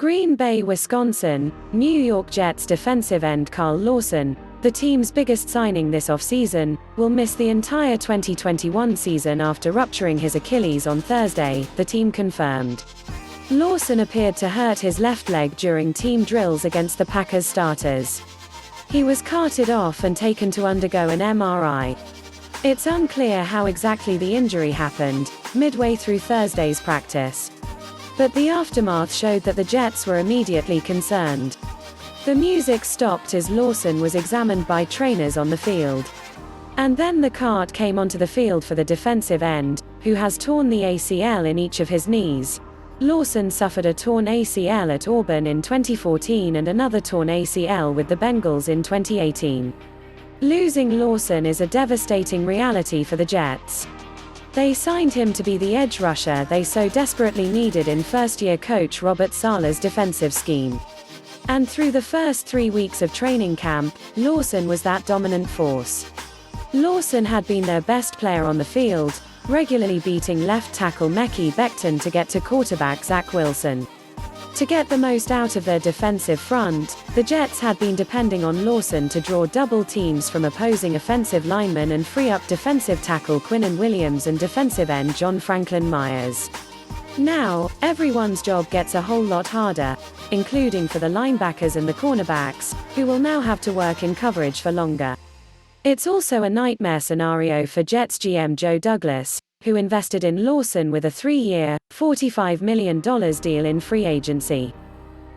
Green Bay, Wisconsin. New York Jets defensive end Carl Lawson, the team's biggest signing this offseason, will miss the entire 2021 season after rupturing his Achilles on Thursday, the team confirmed. Lawson appeared to hurt his left leg during team drills against the Packers starters. He was carted off and taken to undergo an MRI. It's unclear how exactly the injury happened, midway through Thursday's practice. But the aftermath showed that the Jets were immediately concerned. The music stopped as Lawson was examined by trainers on the field. And then the cart came onto the field for the defensive end, who has torn the ACL in each of his knees. Lawson suffered a torn ACL at Auburn in 2014 and another torn ACL with the Bengals in 2018. Losing Lawson is a devastating reality for the Jets. They signed him to be the edge rusher they so desperately needed in first-year coach Robert Saleh's defensive scheme. And through the first 3 weeks of training camp, Lawson was that dominant force. Lawson had been their best player on the field, regularly beating left tackle Mekhi Becton to get to quarterback Zach Wilson. To get the most out of their defensive front, the Jets had been depending on Lawson to draw double teams from opposing offensive linemen and free up defensive tackle Quinnen Williams and defensive end John Franklin Myers. Now, everyone's job gets a whole lot harder, including for the linebackers and the cornerbacks, who will now have to work in coverage for longer. It's also a nightmare scenario for Jets GM Joe Douglas, who invested in Lawson with a 3-year, $45 million deal in free agency.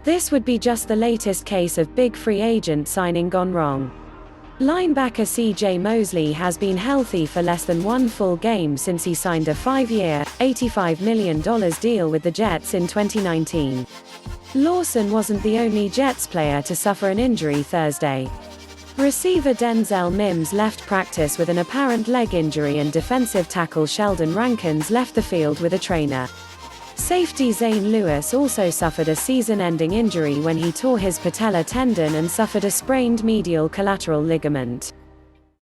This would be just the latest case of big free agent signing gone wrong. Linebacker C. Mosley has been healthy for less than one full game since he signed a 5-year, $85 million deal with the Jets in 2019. Lawson wasn't the only Jets player to suffer an injury Thursday. Receiver Denzel Mims left practice with an apparent leg injury and defensive tackle Sheldon Rankins left the field with a trainer. Safety Zane Lewis also suffered a season-ending injury when he tore his patella tendon and suffered a sprained medial collateral ligament.